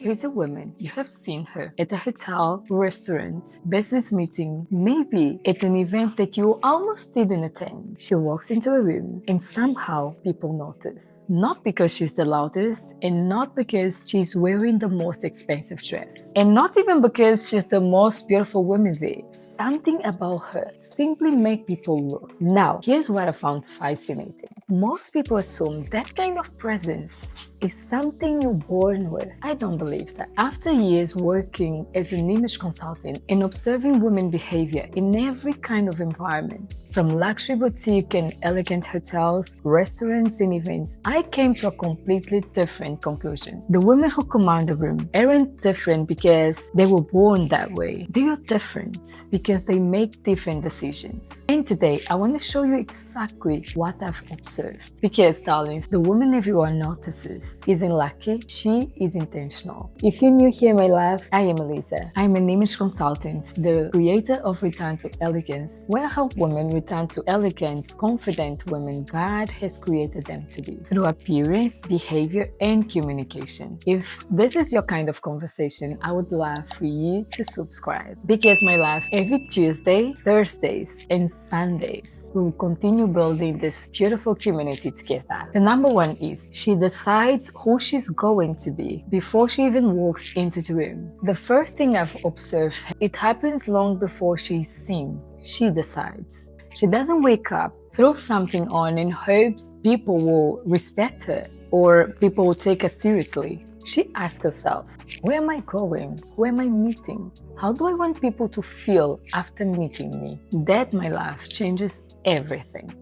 There is a woman, you have seen her at a hotel, restaurant, business meeting, maybe at an event that you almost didn't attend. She walks into a room and somehow people notice. Not because she's the loudest and not because she's wearing the most expensive dress. And not even because she's the most beautiful woman there. Something about her simply makes people look. Now, here's what I found fascinating. Most people assume that kind of presence is something you're born with. I don't believe that. After years working as an image consultant and observing women behavior in every kind of environment, from luxury boutique and elegant hotels, restaurants and events, I came to a completely different conclusion. The women who command the room aren't different because they were born that way. They are different because they make different decisions. And today, I want to show you exactly what I've observed. Because, darlings, the woman everyone notices isn't lucky, she is intentional. If you're new here, my love, I am Elisa. I'm an image consultant, the creator of Return to Elegance, where I help women return to elegant, confident women God has created them to be, through appearance, behavior, and communication. If this is your kind of conversation, I would love for you to subscribe. Because, my love, every Tuesday, Thursdays, and Sundays, we will continue building this beautiful community together. The number one is she decides who she's going to be before she even walks into the room. The first thing I've observed, it happens long before she's seen. She decides. She doesn't wake up, throw something on and hopes people will respect her or people will take her seriously. She asks herself, where am I going? Who am I meeting? How do I want people to feel after meeting me? That, my love, changes everything.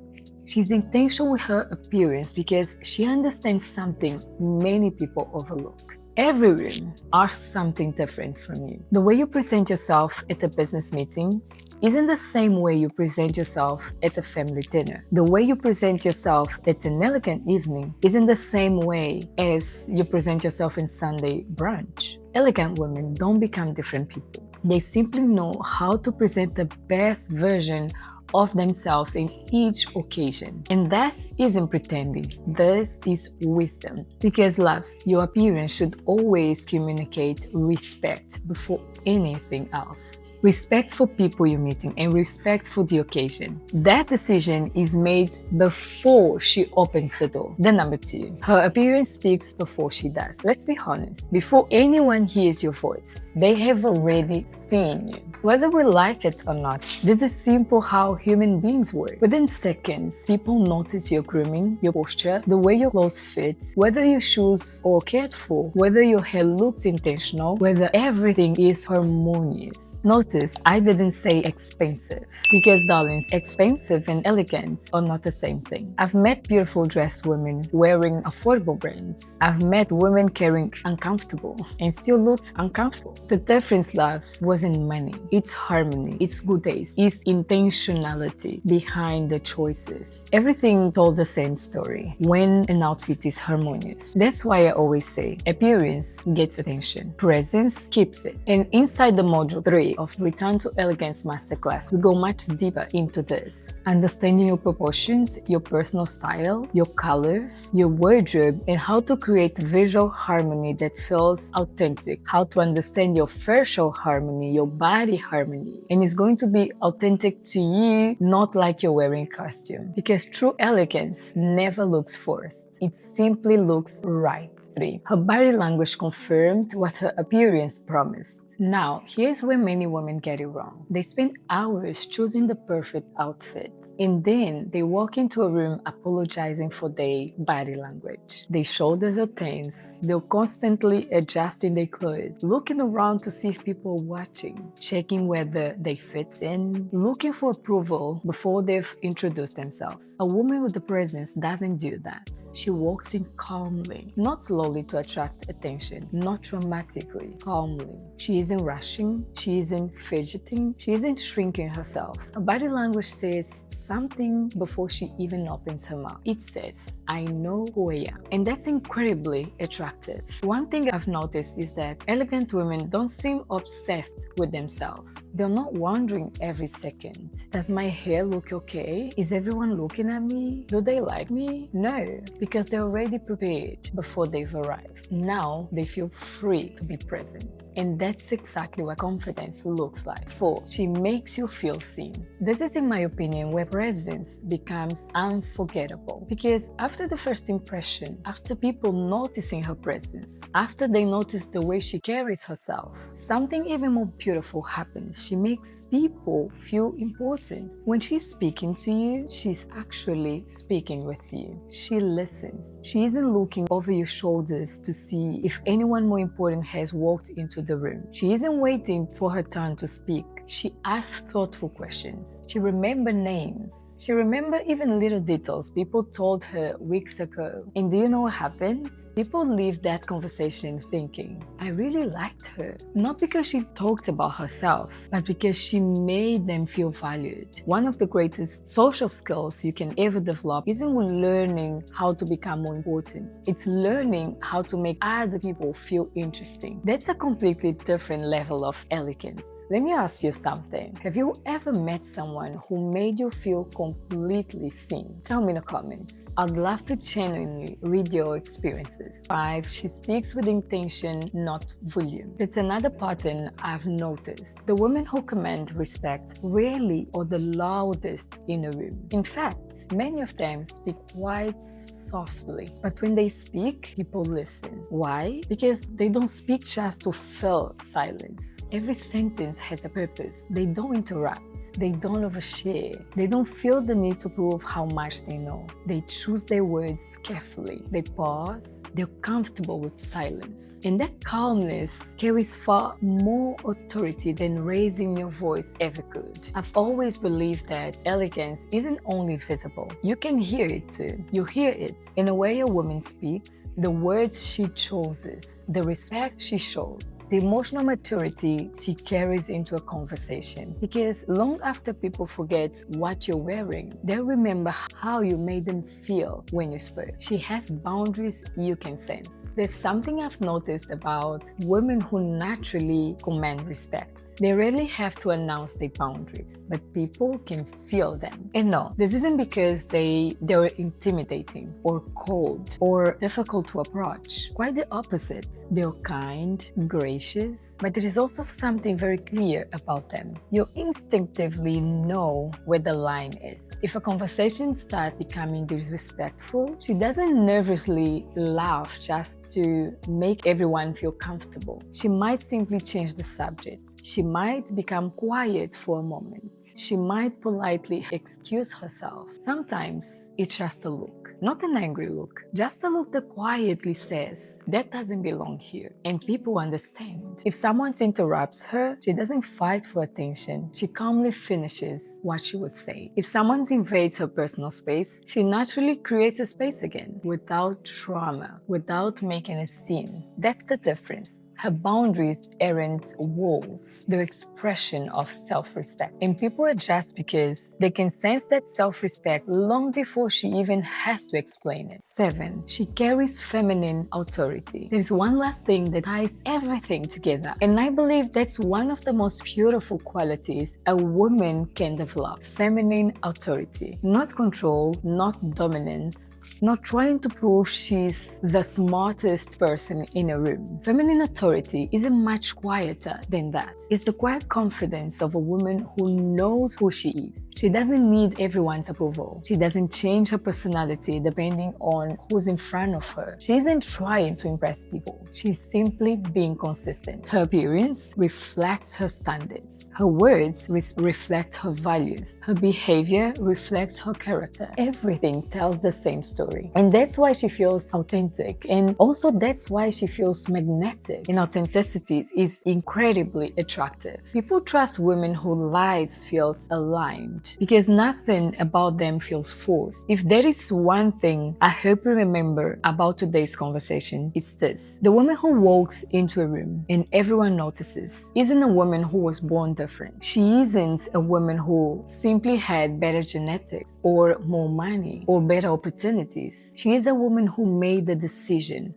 She's intentional with her appearance because she understands something many people overlook. Every room asks something different from you. The way you present yourself at a business meeting isn't the same way you present yourself at a family dinner. The way you present yourself at an elegant evening isn't the same way as you present yourself in Sunday brunch. Elegant women don't become different people. They simply know how to present the best version of themselves in each occasion. And that isn't pretending. This is wisdom. Because, loves, your appearance should always communicate respect before anything else. Respect for people you're meeting and respect for the occasion. That decision is made before she opens the door. Then number two, her appearance speaks before she does. Let's be honest. Before anyone hears your voice, they have already seen you. Whether we like it or not, this is simple how human beings work. Within seconds, people notice your grooming, your posture, the way your clothes fit, whether your shoes are cared for, whether your hair looks intentional, whether everything is harmonious. Notice I didn't say expensive because, darlings, expensive and elegant are not the same thing. I've met beautiful dressed women wearing affordable brands. I've met women carrying uncomfortable and still looked uncomfortable. The difference, loves, wasn't money. It's harmony, it's good taste, it's intentionality behind the choices. Everything told the same story when an outfit is harmonious. That's why I always say appearance gets attention, presence keeps it. And inside the module 3 of Return to Elegance Masterclass, we go much deeper into this. Understanding your proportions, your personal style, your colors, your wardrobe, and how to create visual harmony that feels authentic. How to understand your facial harmony, your body harmony, and it's going to be authentic to you, not like you're wearing a costume. Because true elegance never looks forced. It simply looks right. 3. Her body language confirmed what her appearance promised. Now, here's where many women get it wrong. They spend hours choosing the perfect outfit, and then they walk into a room apologizing for their body language. Their shoulders are tense. They're constantly adjusting their clothes, looking around to see if people are watching, checking whether they fit in, looking for approval before they've introduced themselves. A woman with the presence doesn't do that. She walks in calmly, not slowly to attract attention, not dramatically, calmly. She isn't rushing, she isn't fidgeting, she isn't shrinking herself. Her body language says something before she even opens her mouth. It says, I know who I am. And that's incredibly attractive. One thing I've noticed is that elegant women don't seem obsessed with themselves. They're not wondering every second, does my hair look okay? Is everyone looking at me? Do they like me? No, because they're already prepared before they've arrived. Now they feel free to be present. And that's exactly what confidence looks like. 4. She makes you feel seen. This is, in my opinion, where presence becomes unforgettable. Because after the first impression, after people noticing her presence, after they notice the way she carries herself, something even more beautiful happens. She makes people feel important. When she's speaking to you, she's actually speaking with you. She listens. She isn't looking over your shoulders to see if anyone more important has walked into the room. She isn't waiting for her turn to speak. She asks thoughtful questions. She remembers names. She remembers even little details people told her weeks ago. And do you know what happens? People leave that conversation thinking, I really liked her. Not because she talked about herself, but because she made them feel valued. One of the greatest social skills you can ever develop isn't learning how to become more important. It's learning how to make other people feel interesting. That's a completely different level of elegance. Let me ask you something. Have you ever met someone who made you feel completely seen? Tell me in the comments. I'd love to genuinely read your experiences. 5. She speaks with intention, not volume. That's another pattern I've noticed. The women who command respect rarely are the loudest in a room. In fact, many of them speak quite softly. But when they speak, people listen. Why? Because they don't speak just to fill silence. Every sentence has a purpose. They don't interrupt. They don't overshare. They don't feel the need to prove how much they know. They choose their words carefully. They pause. They're comfortable with silence. And that calmness carries far more authority than raising your voice ever could. I've always believed that elegance isn't only visible. You can hear it too. You hear it in the way a woman speaks, the words she chooses, the respect she shows, the emotional maturity she carries into a conversation. Because long after people forget what you're wearing, they'll remember how you made them feel when you spoke. She has boundaries you can sense. There's something I've noticed about women who naturally command respect. They rarely have to announce their boundaries, but people can feel them. And no, this isn't because they're intimidating or cold or difficult to approach. Quite the opposite. They're kind, gracious, but there is also something very clear about them. You instinctively know where the line is. If a conversation starts becoming disrespectful, she doesn't nervously laugh just to make everyone feel comfortable. She might simply change the subject. She might become quiet for a moment. She might politely excuse herself. Sometimes it's just a look, not an angry look, just a look that quietly says, that doesn't belong here. And people understand. If someone interrupts her, she doesn't fight for attention. She calmly finishes what she would say. If someone invades her personal space, she naturally creates a space again, without trauma, without making a scene. That's the difference. Her boundaries aren't walls. They're expression of self-respect. And people adjust because they can sense that self-respect long before she even has to explain it. 7. She carries feminine authority. There's one last thing that ties everything together. And I believe that's one of the most beautiful qualities a woman can develop. Feminine authority. Not control, not dominance, not trying to prove she's the smartest person in a room. Feminine authority isn't much quieter than that. It's the quiet confidence of a woman who knows who she is. She doesn't need everyone's approval. She doesn't change her personality depending on who's in front of her. She isn't trying to impress people. She's simply being consistent. Her appearance reflects her standards. Her words reflect her values. Her behavior reflects her character. Everything tells the same story. And that's why she feels authentic. And also that's why she feels magnetic. And authenticity is incredibly attractive. People trust women whose lives feels aligned because nothing about them feels forced. If there is one thing I hope you remember about today's conversation, it's this. The woman who walks into a room and everyone notices isn't a woman who was born different. She isn't a woman who simply had better genetics or more money or better opportunities. She is a woman who made the decision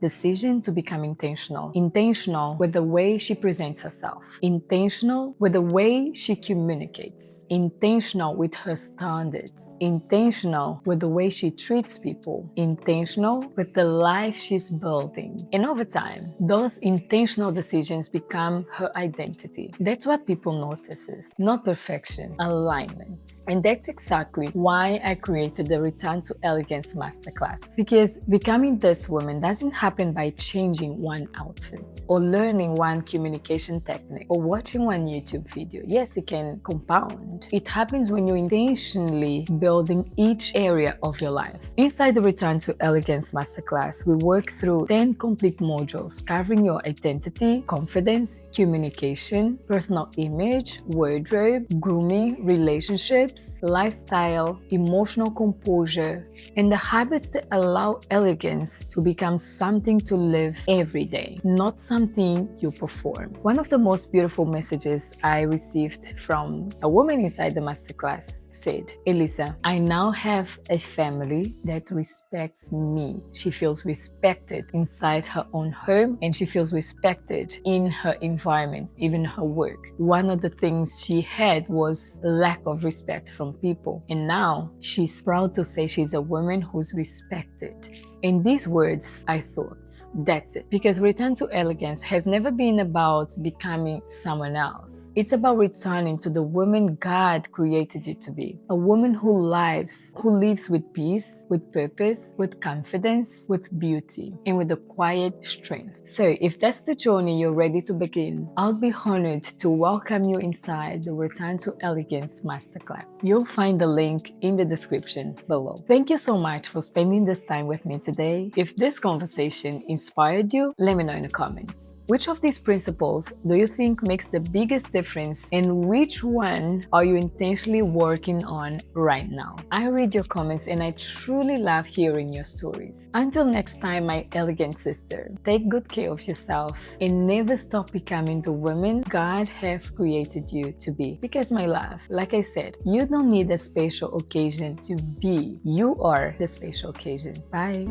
to become intentional. Intentional with the way she presents herself. Intentional with the way she communicates. Intentional with her standards, intentional with the way she treats people, intentional with the life she's building. And over time, those intentional decisions become her identity. That's what people notices, not perfection, alignment. And that's exactly why I created the Return to Elegance Masterclass. Because becoming this woman doesn't happen by changing one outfit or learning one communication technique or watching one YouTube video. Yes, it can compound. It happens when you're intentionally building each area of your life. Inside the Return to Elegance Masterclass, we work through 10 complete modules covering your identity, confidence, communication, personal image, wardrobe, grooming, relationships, lifestyle, emotional composure, and the habits that allow elegance to become something to live every day, not something you perform. One of the most beautiful messages I received from a woman inside the masterclass said, "Elisa, I now have a family that respects me. She feels respected inside her own home and she feels respected in her environment, even her work. One of the things she had was lack of respect from people, and now she's proud to say she's a woman who's respected." In these words, I thought, that's it. Because Return to Elegance has never been about becoming someone else. It's about returning to the woman God created you to be. A woman who lives with peace, with purpose, with confidence, with beauty, and with a quiet strength. So if that's the journey you're ready to begin, I'll be honored to welcome you inside the Return to Elegance Masterclass. You'll find the link in the description below. Thank you so much for spending this time with me today. If this conversation inspired you, let me know in the comments. Which of these principles do you think makes the biggest difference, and which one are you intentionally working on right now? I read your comments and I truly love hearing your stories. Until next time, my elegant sister, take good care of yourself and never stop becoming the woman God have created you to be. Because my love, like I said, you don't need a special occasion to be. You are the special occasion. Bye.